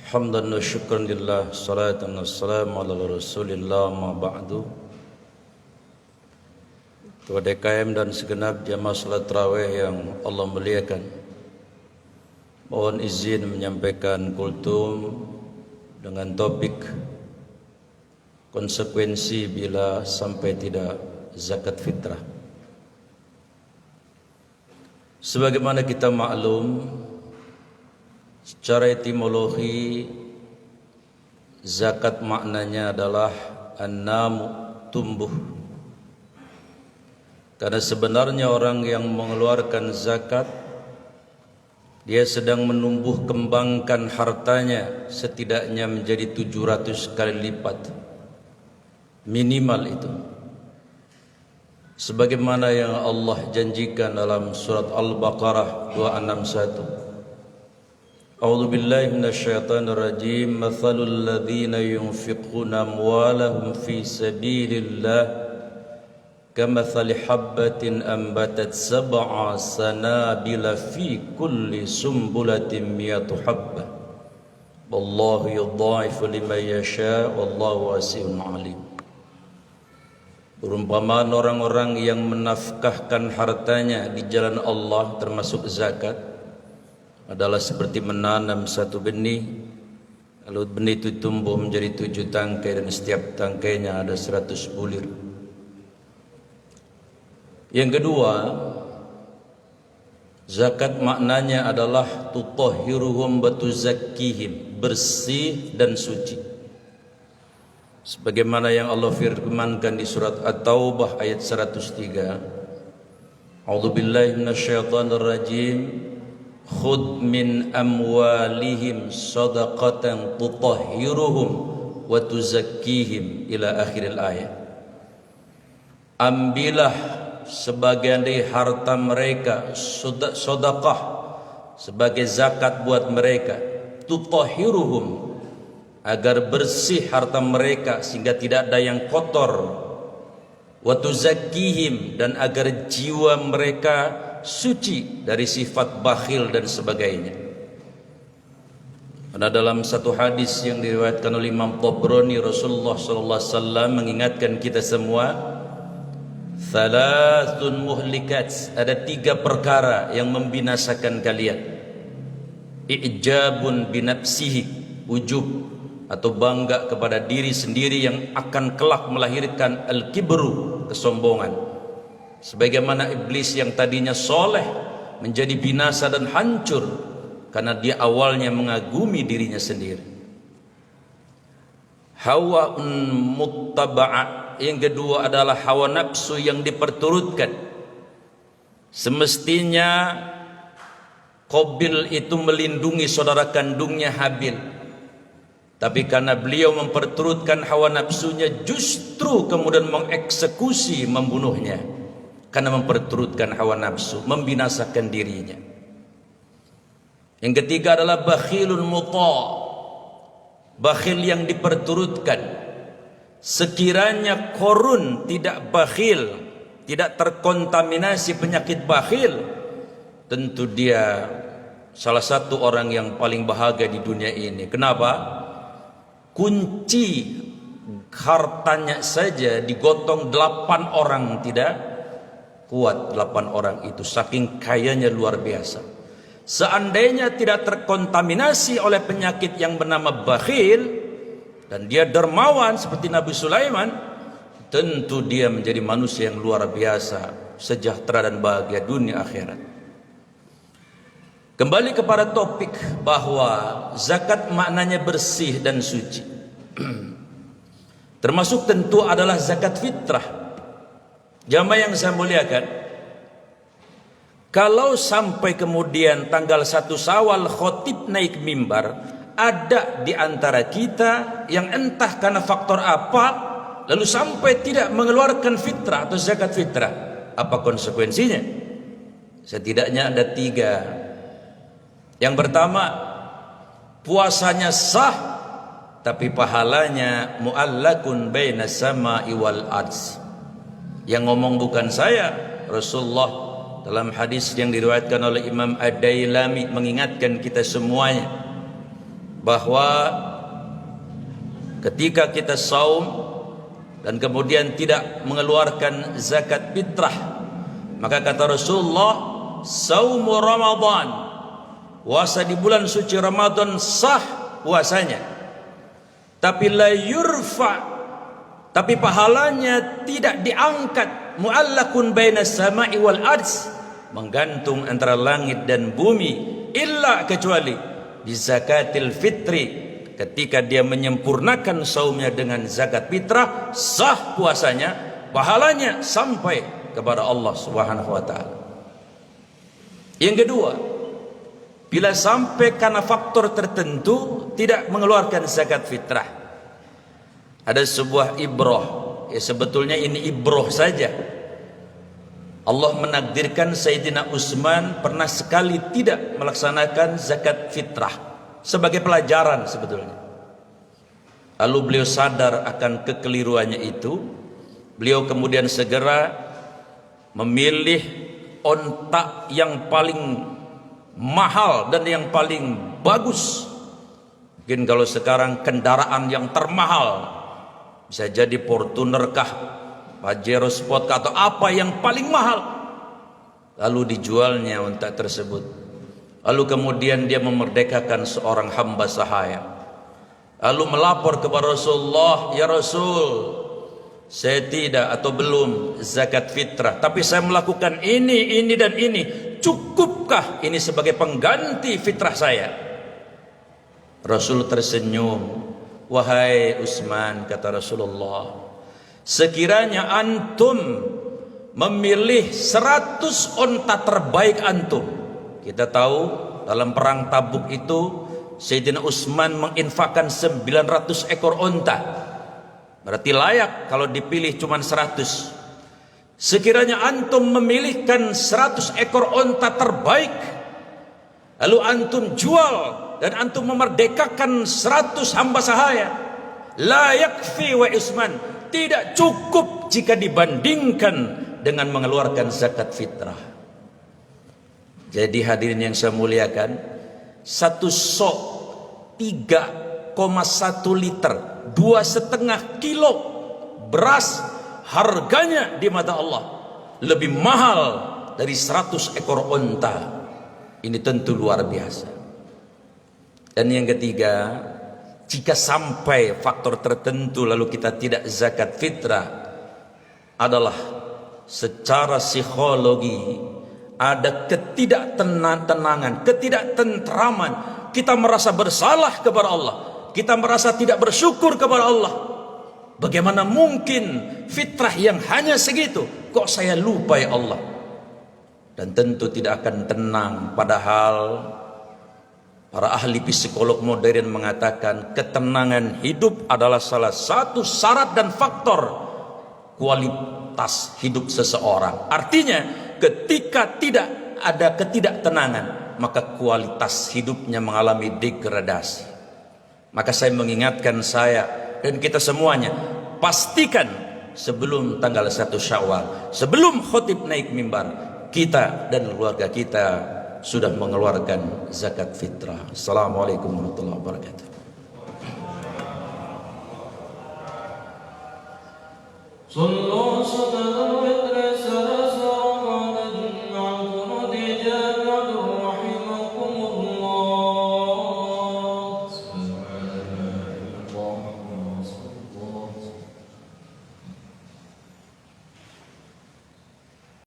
Hamdan wa syukran lillah, salatan wa salam ala rasulillah, ma ba'du. Ketua DKM dan segenap jamaah salat tarawih yang Allah muliakan, mohon izin menyampaikan kultum dengan topik konsekuensi bila sampai tidak zakat fitrah. Sebagaimana kita maklum, secara etimologi zakat maknanya adalah an-namu, tumbuh. Karena sebenarnya orang yang mengeluarkan zakat, dia sedang menumbuh kembangkan hartanya setidaknya menjadi 700 kali lipat. Minimal itu. Sebagaimana yang Allah janjikan dalam surat Al-Baqarah 261. A'udzu billahi minasyaitonir rajim. Mathalul ladzina yunfiquna amwalahum fi sabilillah kamathali habbatin ambatat sab'a sanabila fi kulli sumbulatin mi'atu habbah. Wallahu yudha'ifu liman yasha' wallahu wasi'un 'alim. Perumpamaan orang-orang yang menafkahkan hartanya di jalan Allah termasuk zakat adalah seperti menanam satu benih, lalu benih itu tumbuh menjadi 7 tangkai dan setiap tangkainya ada 100 bulir. Yang kedua, zakat maknanya adalah tutahhiruhum wa tuzakkihim, bersih dan suci. Sebagaimana yang Allah firmankan di surat At-Taubah ayat 103. A'udzu billahi minasyaitonir rajim. Khudh min amwalihim shadaqatan tutahhiruhum wa tuzakkihim ila akhiril ayat. Ambillah sebagian dari harta mereka sedekah sebagai zakat buat mereka, tutahhiruhum, agar bersih harta mereka sehingga tidak ada yang kotor, wa tuzakkihim, dan agar jiwa mereka suci dari sifat bakhil dan sebagainya. Karena dalam satu hadis yang diriwayatkan oleh Imam Tabrani, Rasulullah sallallahu alaihi wasallam mengingatkan kita semua, thalathun muhlikat, ada 3 perkara yang membinasakan kalian. I'jabun binafsihi, ujub atau bangga kepada diri sendiri yang akan kelak melahirkan al-kibru, kesombongan. Sebagaimana iblis yang tadinya soleh menjadi binasa dan hancur karena dia awalnya mengagumi dirinya sendiri. Hawa muttaba'a, yang kedua adalah hawa nafsu yang diperturutkan. Semestinya Qabil itu melindungi saudara kandungnya Habil, tapi karena beliau memperturutkan hawa nafsunya, justru kemudian mengeksekusi, membunuhnya. Karena memperturutkan hawa nafsu, membinasakan dirinya. Yang ketiga adalah bakhilun muta', bakhil yang diperturutkan. Sekiranya korun tidak bakhil, tidak terkontaminasi penyakit bakhil, tentu dia salah satu orang yang paling bahagia di dunia ini. Kenapa? Kunci hartanya saja digotong 8 orang tidak kuat. 8 orang itu saking kayanya luar biasa. Seandainya tidak terkontaminasi oleh penyakit yang bernama bakhil dan dia dermawan seperti Nabi Sulaiman, tentu dia menjadi manusia yang luar biasa, sejahtera dan bahagia dunia akhirat. Kembali kepada topik bahwa zakat maknanya bersih dan suci. Termasuk tentu adalah zakat fitrah. Jamaah yang saya muliakan, kalau sampai kemudian tanggal 1 Syawal khotib naik mimbar, ada di antara kita yang entah karena faktor apa lalu sampai tidak mengeluarkan fitrah atau zakat fitrah, apa konsekuensinya? Setidaknya ada 3. Yang pertama, puasanya sah tapi pahalanya mu'allakun baina sama'i wal ards. Yang ngomong bukan saya, Rasulullah dalam hadis yang diriwayatkan oleh Imam Ad-Dailami mengingatkan kita semuanya bahwa ketika kita saum dan kemudian tidak mengeluarkan zakat fitrah, maka kata Rasulullah, saumu Ramadan, puasa di bulan suci Ramadan sah puasanya, tapi la yurfa, tapi pahalanya tidak diangkat, muallakun bainas sama'i wal ards, menggantung antara langit dan bumi, illa kecuali di zakatil fitri, ketika dia menyempurnakan saumnya dengan zakat fitrah, sah puasanya, pahalanya sampai kepada Allah Subhanahu wa taala. Yang kedua, bila sampai karena faktor tertentu tidak mengeluarkan zakat fitrah, ada sebuah ibrah, ya sebetulnya ini ibrah saja. Allah menakdirkan Sayyidina Utsman pernah sekali tidak melaksanakan zakat fitrah sebagai pelajaran sebetulnya. Lalu beliau sadar akan kekeliruannya itu. Beliau kemudian segera memilih onta yang paling mahal dan yang paling bagus. Mungkin kalau sekarang kendaraan yang termahal, bisa jadi Fortuner kah, Pajero Sport atau apa yang paling mahal, lalu dijualnya unta tersebut. Lalu kemudian dia memerdekakan seorang hamba sahaya, lalu melapor kepada Rasulullah, ya Rasul, saya tidak atau belum zakat fitrah, tapi saya melakukan ini dan ini, cukupkah ini sebagai pengganti fitrah saya? Rasul tersenyum, wahai Utsman, kata Rasulullah, sekiranya antum memilih 100 onta terbaik antum. Kita tahu dalam perang Tabuk itu Sayyidina Utsman menginfakkan 900 ekor onta. Berarti layak kalau dipilih cuma 100. Sekiranya antum memilihkan 100 ekor onta terbaik, lalu antum jual dan antum memerdekakan 100 hamba sahaya, la yakfi wa Utsman, tidak cukup jika dibandingkan dengan mengeluarkan zakat fitrah. Jadi hadirin yang saya muliakan, satu sok 3,1 liter, 2,5 kilo beras harganya di mata Allah lebih mahal dari 100 ekor onta. Ini tentu luar biasa. Dan yang ketiga, jika sampai faktor tertentu lalu kita tidak zakat fitrah, adalah secara psikologi ada ketidaktenangan, ketidaktentraman. Kita merasa bersalah kepada Allah, kita merasa tidak bersyukur kepada Allah. Bagaimana mungkin fitrah yang hanya segitu kok saya lupa ya Allah? Dan tentu tidak akan tenang. Padahal para ahli psikolog modern mengatakan ketenangan hidup adalah salah satu syarat dan faktor kualitas hidup seseorang. Artinya ketika tidak ada ketidaktenangan, maka kualitas hidupnya mengalami degradasi. Maka saya mengingatkan saya dan kita semuanya, pastikan sebelum tanggal 1 Syawal, sebelum khotib naik mimbar, kita dan keluarga kita sudah mengeluarkan zakat fitrah. Assalamualaikum warahmatullahi wabarakatuh. Sallallahu